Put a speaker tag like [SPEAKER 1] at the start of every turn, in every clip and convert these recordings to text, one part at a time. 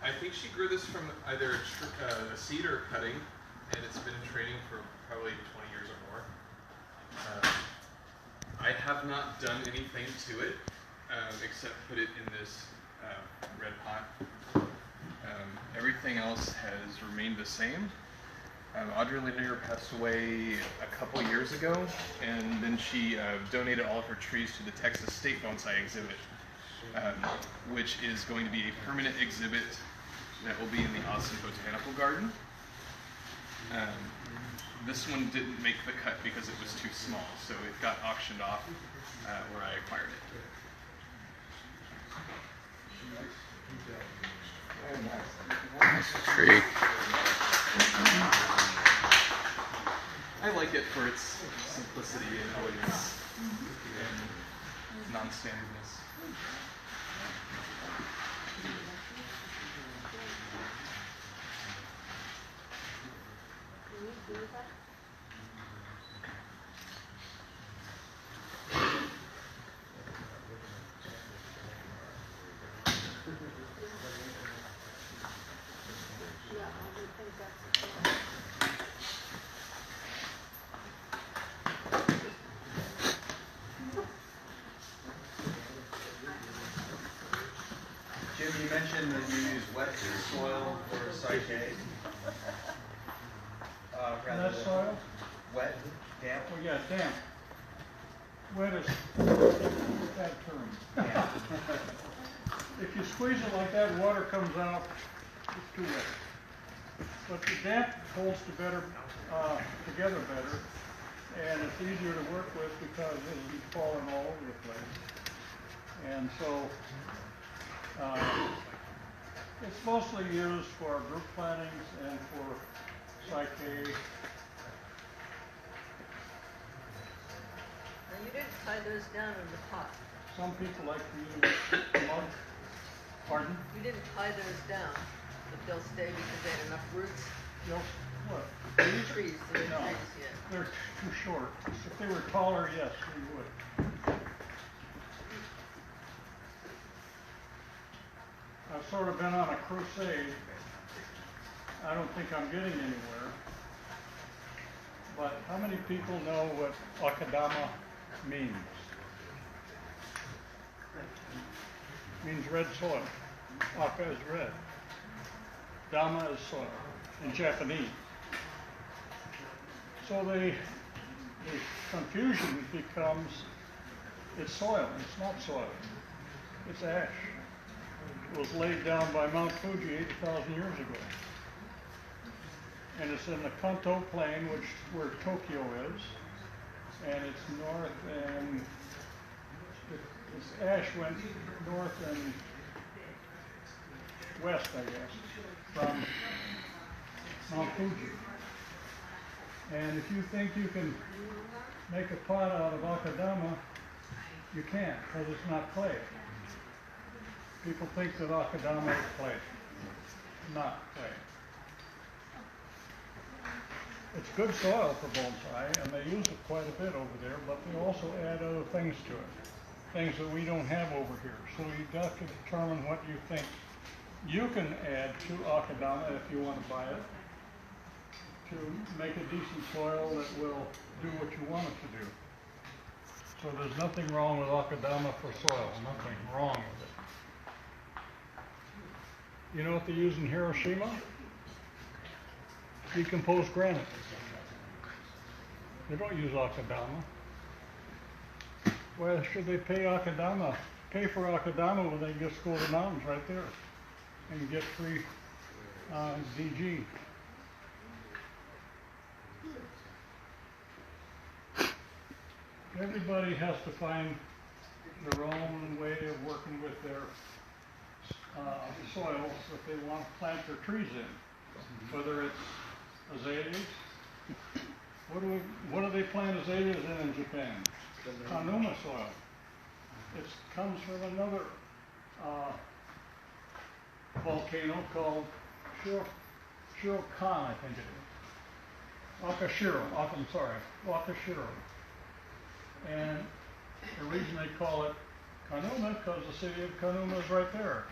[SPEAKER 1] I think she grew this from either a seed or a cutting, and it's been in training for probably 20 years or more. I have not done anything to it except put it in this red pot. Everything else has remained the same. Audrey Lanier passed away a couple years ago, and then she donated all of her trees to the Texas State Bonsai exhibit, which is going to be a permanent exhibit that will be in the Austin Botanical Garden. This one didn't make the cut because it was too small, so it got auctioned off where I acquired it.
[SPEAKER 2] Nice tree.
[SPEAKER 1] I like it for its simplicity and elegance and non-standardness.
[SPEAKER 3] Jim, you mentioned that you use wet soil for Saikei.
[SPEAKER 4] Wet soil?
[SPEAKER 3] Wet, damp?
[SPEAKER 4] Oh yeah, damp. Wet is that term.
[SPEAKER 3] Damp.
[SPEAKER 4] If you squeeze it like that, water comes out, it's too wet. But the damp holds together better, and it's easier to work with because it isn't falling all over the place. And so it's mostly used for group plantings and for Saikei.
[SPEAKER 5] Now you didn't tie those down in the pot.
[SPEAKER 4] Some people like to use mud. Pardon?
[SPEAKER 5] You didn't tie those down, but they'll stay because they had enough roots.
[SPEAKER 4] No, what?
[SPEAKER 5] These trees, they're
[SPEAKER 4] No.
[SPEAKER 5] trees, yeah.
[SPEAKER 4] They're too short. If they were taller, yes, we would. I've sort of been on a crusade. I don't think I'm getting anywhere. But how many people know what akadama means? It means red soil. Aka is red. Dama is soil in Japanese. So the confusion becomes it's soil. It's not soil. It's ash. It was laid down by Mount Fuji 80,000 years ago. And it's in the Kanto Plain, where Tokyo is. And it's north, and this ash went north and west, I guess, from Mount Fuji. And if you think you can make a pot out of akadama, you can't, because it's not clay. People think that akadama is clay. Not clay. It's good soil for bonsai, and they use it quite a bit over there, but they also add other things to it, things that we don't have over here. So you've got to determine what you think you can add to akadama if you want to buy it, to make a decent soil that will do what you want it to do. So there's nothing wrong with akadama for soil, nothing wrong with it. You know what they use in Hiroshima? Decomposed granite. They don't use akadama. Why should they pay for akadama when they just go to the mountains right there and get free DG? Everybody has to find their own way of working with their soils that they want to plant their trees in. Whether it's azaleas. What do they plant azaleas in Japan? Kanuma soil. It comes from another volcano called Shiro-kan, I think it is. Wakashiro. And the reason they call it Kanuma because the city of Kanuma is right there.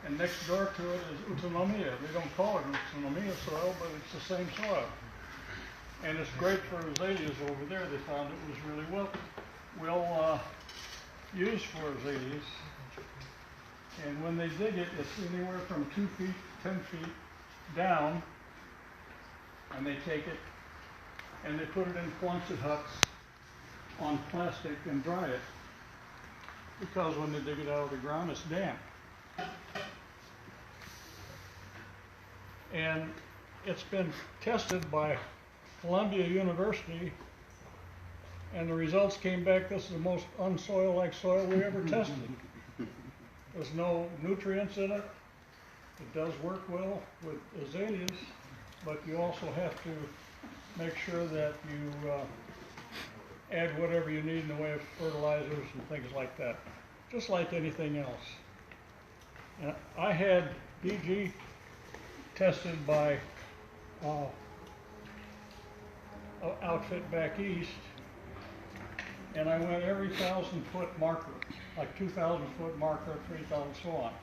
[SPEAKER 4] And next door to it is utsunomiya. They don't call it utsunomiya soil, but it's the same soil. And it's great for azaleas over there. They found it was really well used for azaleas. And when they dig it, it's anywhere from 2 feet, 10 feet down. And they take it and they put it in Quonset huts on plastic and dry it. Because when they dig it out of the ground, it's damp. And it's been tested by Columbia University, and the results came back, this is the most unsoil-like soil we ever tested. There's no nutrients in it. It does work well with azaleas, but you also have to make sure that you add whatever you need in the way of fertilizers and things like that, just like anything else. And I had DG tested by an outfit back east, and I went every 1,000-foot marker, like 2,000-foot marker, 3,000, so on.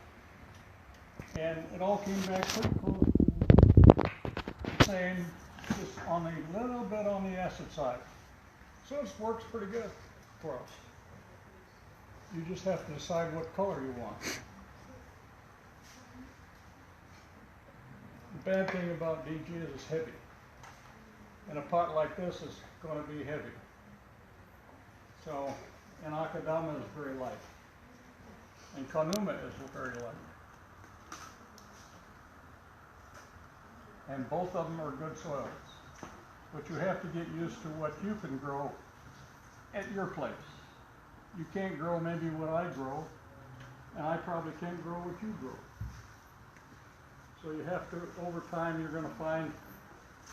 [SPEAKER 4] And it all came back pretty close to the same, just on a little bit on the acid side. So it works pretty good for us. You just have to decide what color you want. The bad thing about DG is it's heavy. And a pot like this is going to be heavy. So, and Akadama is very light. And Kanuma is very light. And both of them are good soils. But you have to get used to what you can grow at your place. You can't grow maybe what I grow, and I probably can't grow what you grow. So you have to, over time, you're going to find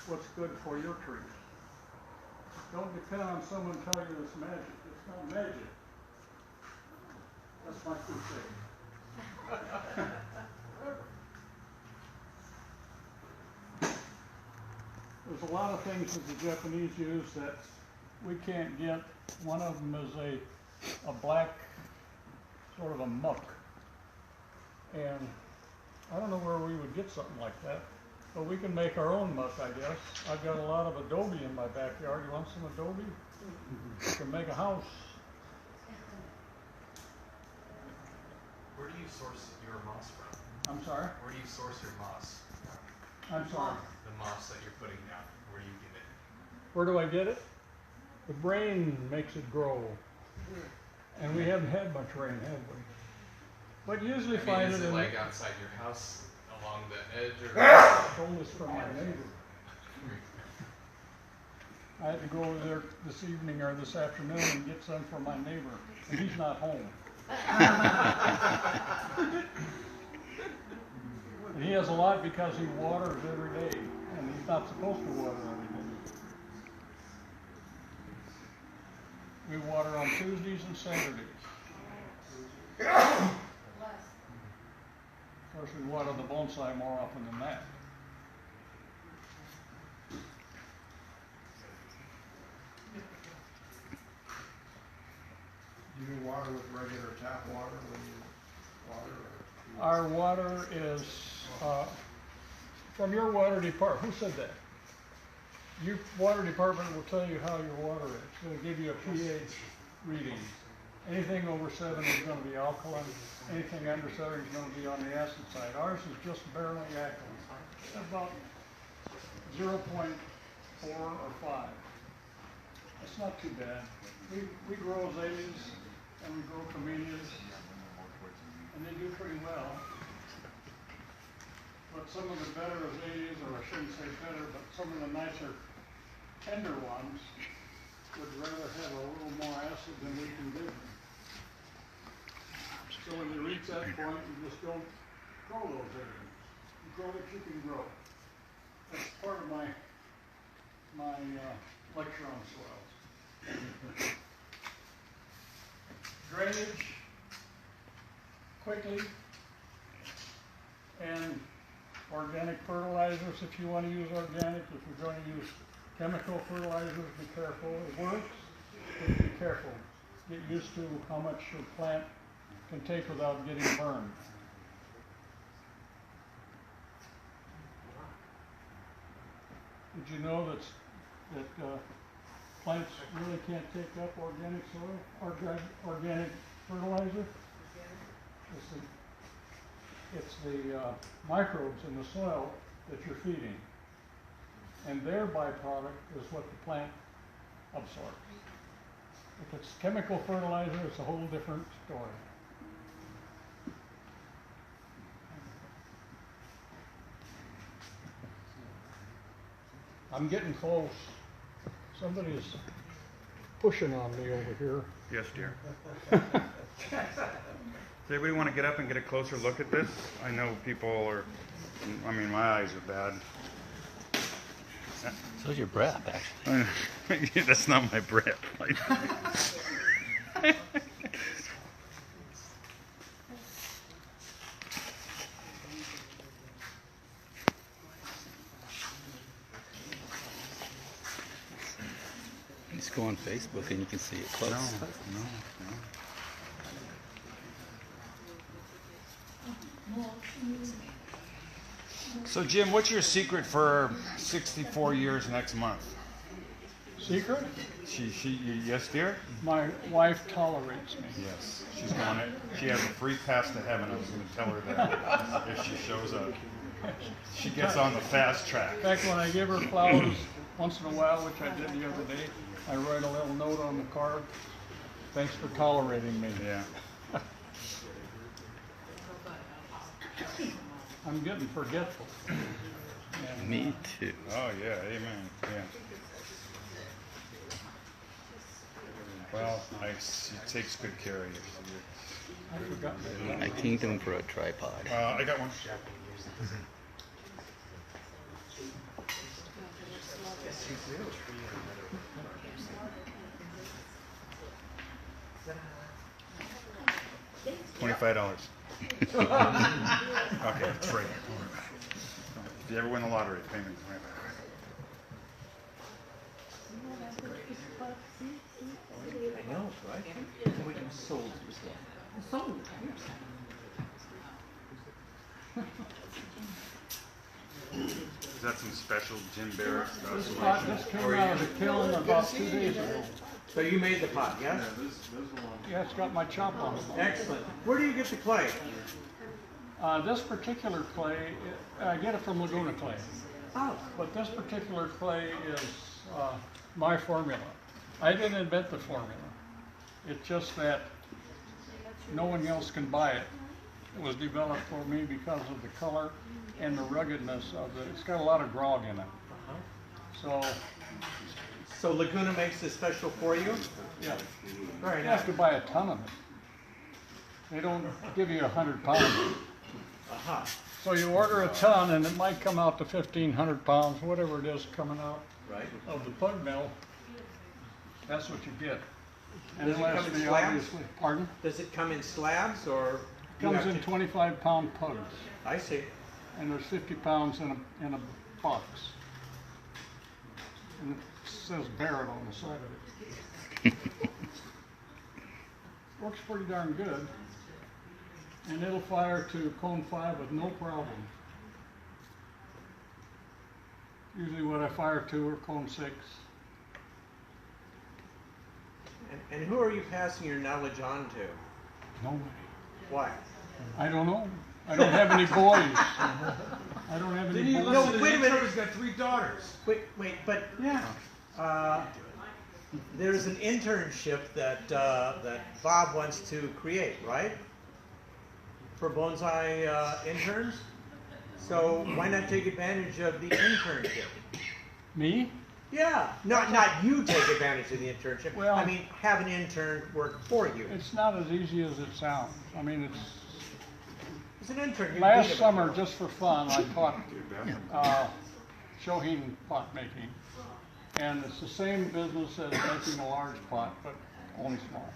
[SPEAKER 4] what's good for your trees. Don't depend on someone telling you it's magic. It's not magic. That's my crusade. There's a lot of things that the Japanese use that we can't get. One of them is a black, sort of a muck. And I don't know where we would get something like that, but we can make our own muck, I guess. I've got a lot of adobe in my backyard. You want some adobe? You can make a house.
[SPEAKER 6] Where do you source your moss from?
[SPEAKER 4] I'm sorry?
[SPEAKER 6] Where do you source your moss?
[SPEAKER 4] I'm sorry.
[SPEAKER 6] The moss that you're putting down, where do you get it?
[SPEAKER 4] Where do I get it? The rain makes it grow. And we haven't had much rain, have we? But usually find
[SPEAKER 6] is
[SPEAKER 4] it
[SPEAKER 6] it
[SPEAKER 4] in
[SPEAKER 6] like outside your house, along the edge, or?
[SPEAKER 4] told us from my neighbor. I had to go over there this evening or this afternoon and get some from my neighbor, and he's not home. And he has a lot because he waters every day, and he's not supposed to water every day. We water on Tuesdays and Saturdays. Of course, we water the bonsai more often than that.
[SPEAKER 3] Do you water with regular tap water when you water?
[SPEAKER 4] Our water is from your water department. Who said that? Your water department will tell you how your water is. It's going to give you a pH reading. Anything over 7 is going to be alkaline. Anything under 7 is going to be on the acid side. Ours is just barely alkaline. It's about 0.4 or 5. It's not too bad. We grow azaleas and we grow camellias, and they do pretty well. But some of the better azaleas, or I shouldn't say better, but some of the nicer, tender ones would rather have a little more acid than we can give them. So when you reach that point, you just don't grow those areas. You grow what you can grow. That's part of my lecture on soils. Drainage, quickly, and organic fertilizers if you want to use organic. If you're going to use chemical fertilizers, be careful. It works, but be careful. Get used to how much your plant can take without getting burned. Did you know that plants really can't take up organic soil, organic fertilizer? It's the microbes in the soil that you're feeding. And their byproduct is what the plant absorbs. If it's chemical fertilizer, it's a whole different story. I'm getting close. Somebody is pushing on me over here.
[SPEAKER 2] Yes, dear. Does anybody want to get up and get a closer look at this? I know people are, I mean, my eyes are bad.
[SPEAKER 7] So's your breath, actually.
[SPEAKER 2] That's not my breath.
[SPEAKER 7] Just go on Facebook and you can see it close.
[SPEAKER 2] No. So, Jim, what's your secret for 64 years next month?
[SPEAKER 4] Secret?
[SPEAKER 2] Yes, dear?
[SPEAKER 4] My wife tolerates me.
[SPEAKER 2] Yes. She's going to, she has a free pass to heaven. I was going to tell her that if she shows up. She gets on the fast track.
[SPEAKER 4] In fact, when I give her flowers once in a while, which I did the other day, I write a little note on the card. Thanks for tolerating me.
[SPEAKER 2] Yeah.
[SPEAKER 4] I'm getting forgetful.
[SPEAKER 7] Me too.
[SPEAKER 2] Oh, yeah. Amen. Yeah. Well, she takes good care of you.
[SPEAKER 4] I forgot.
[SPEAKER 7] I kinged him for a tripod.
[SPEAKER 2] I got one. $25. Okay, it's free. If you ever win the lottery, pay me.
[SPEAKER 3] I know, right? We can sold Sold.
[SPEAKER 2] Is that some special Jim Barrett
[SPEAKER 4] This
[SPEAKER 2] stuff?
[SPEAKER 4] pot just came out of the kiln about 2 days ago.
[SPEAKER 3] So you made the pot, yes?
[SPEAKER 4] Yeah, it's got my chop on it.
[SPEAKER 3] Excellent. Where do you get the clay?
[SPEAKER 4] This particular clay, I get it from Laguna Clay.
[SPEAKER 3] Oh.
[SPEAKER 4] But this particular clay is my formula. I didn't invent the formula. It's just that no one else can buy it. It was developed for me because of the color and the ruggedness of it. It's got a lot of grog in it.
[SPEAKER 3] So Laguna makes this special for you?
[SPEAKER 4] Yeah,
[SPEAKER 3] Very
[SPEAKER 4] you
[SPEAKER 3] nice.
[SPEAKER 4] have to buy a ton of it. They don't give you 100 pounds.
[SPEAKER 3] Uh-huh.
[SPEAKER 4] So you order a ton and it might come out to 1,500 pounds, whatever it is coming out
[SPEAKER 3] Right.
[SPEAKER 4] of the pug mill. That's what you get. And
[SPEAKER 3] Does it
[SPEAKER 4] it has
[SPEAKER 3] come
[SPEAKER 4] to
[SPEAKER 3] in
[SPEAKER 4] be
[SPEAKER 3] slabs?
[SPEAKER 4] obviously, pardon?
[SPEAKER 3] Does it come in slabs or? you
[SPEAKER 4] Comes
[SPEAKER 3] have
[SPEAKER 4] in
[SPEAKER 3] to-
[SPEAKER 4] 25-pound pugs,
[SPEAKER 3] I see.
[SPEAKER 4] and there's 50 pounds in a box. And it says Barrett on the side of it. Works pretty darn good. And it'll fire to cone 5 with no problem. Usually what I fire to are cone 6.
[SPEAKER 3] And who are you passing your knowledge on to?
[SPEAKER 4] Nobody.
[SPEAKER 3] Why?
[SPEAKER 4] I don't know. I don't have any boys. I don't have any boys.
[SPEAKER 3] No, wait a minute.
[SPEAKER 6] He's got 3 daughters.
[SPEAKER 3] Wait, but
[SPEAKER 4] Yeah.
[SPEAKER 3] there's an internship that that Bob wants to create, right? For bonsai interns. So why not take advantage of the internship?
[SPEAKER 4] Me?
[SPEAKER 3] Yeah, not you take advantage of the internship.
[SPEAKER 4] Well-
[SPEAKER 3] I mean, have an intern work for you.
[SPEAKER 4] It's not as easy as it sounds. I mean,
[SPEAKER 3] It's an intern. You
[SPEAKER 4] last
[SPEAKER 3] need it.
[SPEAKER 4] summer, just for fun, I taught Shohin pot making. And it's the same business as making a large pot, but only small.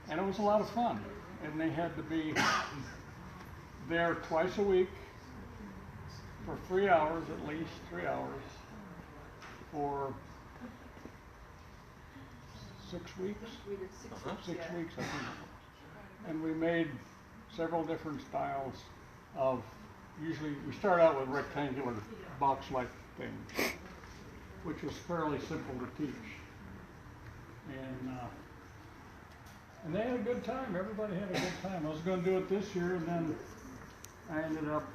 [SPEAKER 4] And it was a lot of fun. And they had to be there twice a week for 3 hours, at least 3 hours, for 6 weeks.
[SPEAKER 5] We did 6
[SPEAKER 3] Uh-huh.
[SPEAKER 5] weeks.
[SPEAKER 4] 6
[SPEAKER 5] Yeah.
[SPEAKER 4] weeks, I think. And we made several different styles of, usually, we start out with rectangular box-like things. which was fairly simple to teach. And they had a good time. Everybody had a good time. I was going to do it this year, and then I ended up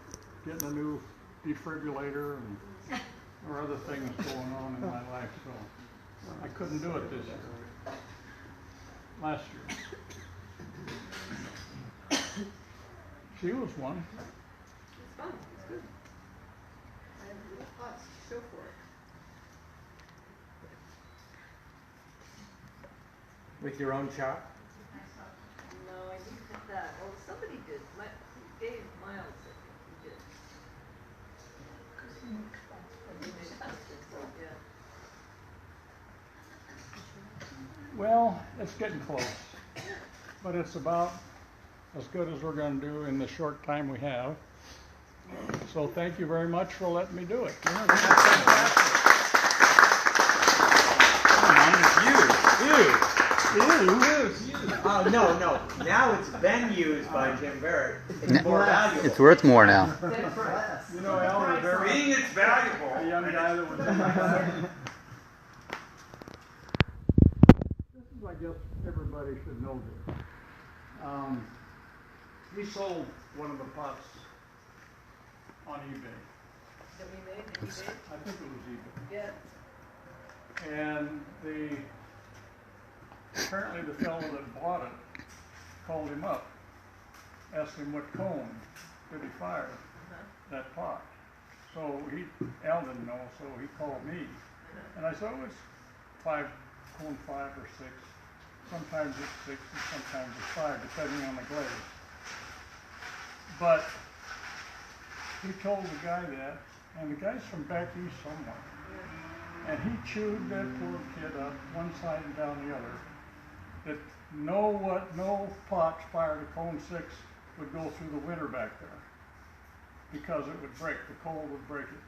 [SPEAKER 4] getting a new defibrillator and there were other things going on in my life, so I couldn't do it this year. Last year. She was one.
[SPEAKER 5] It's fun, it's good. I have little pots to show for it.
[SPEAKER 3] With your own shop?
[SPEAKER 5] No, I didn't get that. Oh, somebody did. Dave Miles, I think he did. Yeah.
[SPEAKER 4] Well, it's getting close, but it's about as good as we're going to do in the short time we have. So thank you very much for letting me do it.
[SPEAKER 3] No. Now it's been used by Jim Barrett. It's more valuable.
[SPEAKER 7] It's worth more now.
[SPEAKER 4] You know, Al was very,
[SPEAKER 2] Being it's valuable.
[SPEAKER 4] a young guy that was in my class. This is, I guess, everybody should know this. He sold one of the pots on eBay.
[SPEAKER 5] That we made, that he did?
[SPEAKER 4] I think it was eBay.
[SPEAKER 5] Yeah.
[SPEAKER 4] And apparently the fellow that bought it called him up, asked him what cone did he fire that pot. So Al didn't know, so he called me. And I said, oh, it's cone 5 or 6. Sometimes it's 6 and sometimes it's 5, depending on the glaze. But he told the guy that, and the guy's from back east somewhere. And he chewed that poor kid up one side and down the other. That no pots fired at cone 6 would go through the winter back there because it would break. The cold would break it.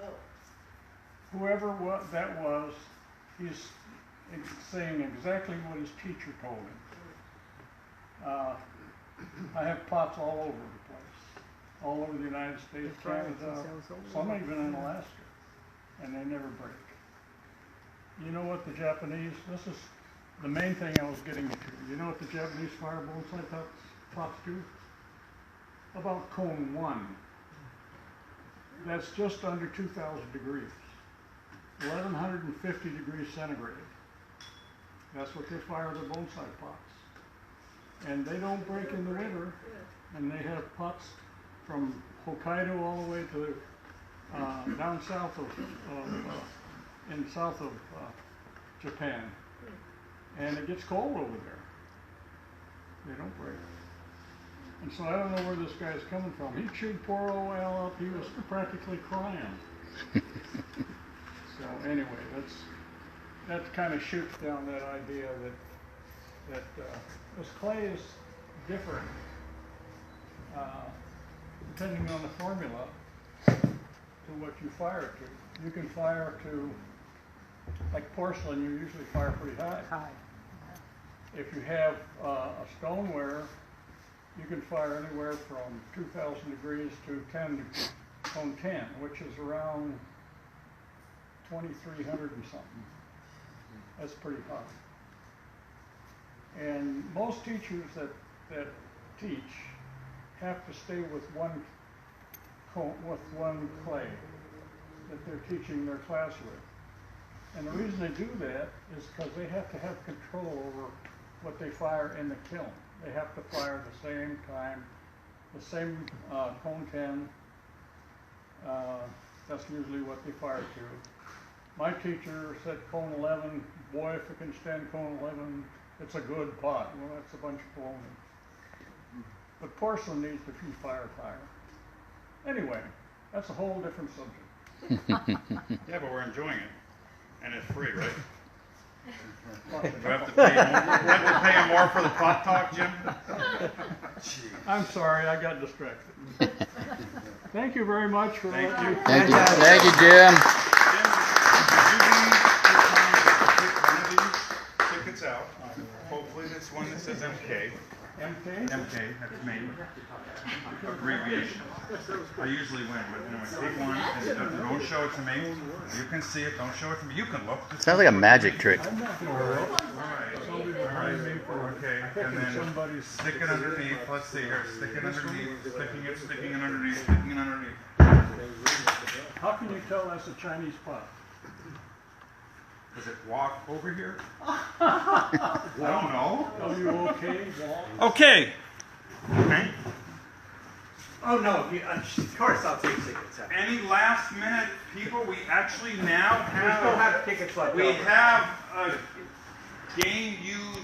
[SPEAKER 5] Oh.
[SPEAKER 4] Whoever that was, he's saying exactly what his teacher told him. I have pots all over the place, all over the United States, Canada, some even in Alaska, and they never break. You know what the Japanese, this is the main thing I was getting to. You know what the Japanese fire bonsai pots do? About cone 1. That's just under 2,000 degrees. 1,150 degrees centigrade. That's what they fire their bonsai pots. And they don't break in the winter. And they have pots from Hokkaido all the way to down south of Japan. And it gets cold over there. They don't break. And so I don't know where this guy's coming from. He chewed poor old Al up. He was practically crying. So anyway, that kind of shoots down that idea that this clay is different depending on the formula to what you fire it to. You can fire to, like porcelain, you usually fire pretty high. If you have a stoneware, you can fire anywhere from 2,000 degrees to cone 10, which is around 2,300 and something. That's pretty hot. And most teachers that teach have to stay with one clay that they're teaching their class with. And the reason they do that is because they have to have control over what they fire in the kiln. They have to fire the same time, the same cone 10. That's usually what they fire to. My teacher said cone 11, boy, if it can stand cone 11, it's a good pot. Well, that's a bunch of baloney. But porcelain needs to be fired higher. Anyway, that's a whole different subject.
[SPEAKER 2] Yeah, but we're enjoying it. And it's free, right? Do I have to pay more for the pot talk, Jim?
[SPEAKER 4] I'm sorry, I got distracted. Thank you very much for
[SPEAKER 2] Thank
[SPEAKER 4] letting
[SPEAKER 2] you.
[SPEAKER 4] me.
[SPEAKER 7] Thank you, Jim.
[SPEAKER 2] Tickets out. Hopefully this one one that says MK.
[SPEAKER 4] MK?
[SPEAKER 2] MK, that's me. Abbreviation. I usually win, but anyway, take one and don't show it to me. You can see it, don't show it to me. You can look.
[SPEAKER 7] Sounds like a magic trick.
[SPEAKER 4] I'm not gonna look.
[SPEAKER 2] Alright,
[SPEAKER 4] Somebody behind me for
[SPEAKER 2] okay, and
[SPEAKER 4] picking
[SPEAKER 2] then
[SPEAKER 4] somebody's.
[SPEAKER 2] stick it underneath. Let's see here. Stick it underneath, sticking it underneath, sticking it underneath.
[SPEAKER 4] How can you tell that's a Chinese pot?
[SPEAKER 2] Does it walk over here? I don't know.
[SPEAKER 4] Are you okay, Walt?
[SPEAKER 2] Okay. Okay.
[SPEAKER 3] Oh, no, of course I'll take tickets.
[SPEAKER 2] Any last minute people? We actually now
[SPEAKER 3] We still have tickets left
[SPEAKER 2] we
[SPEAKER 3] over.
[SPEAKER 2] have a game used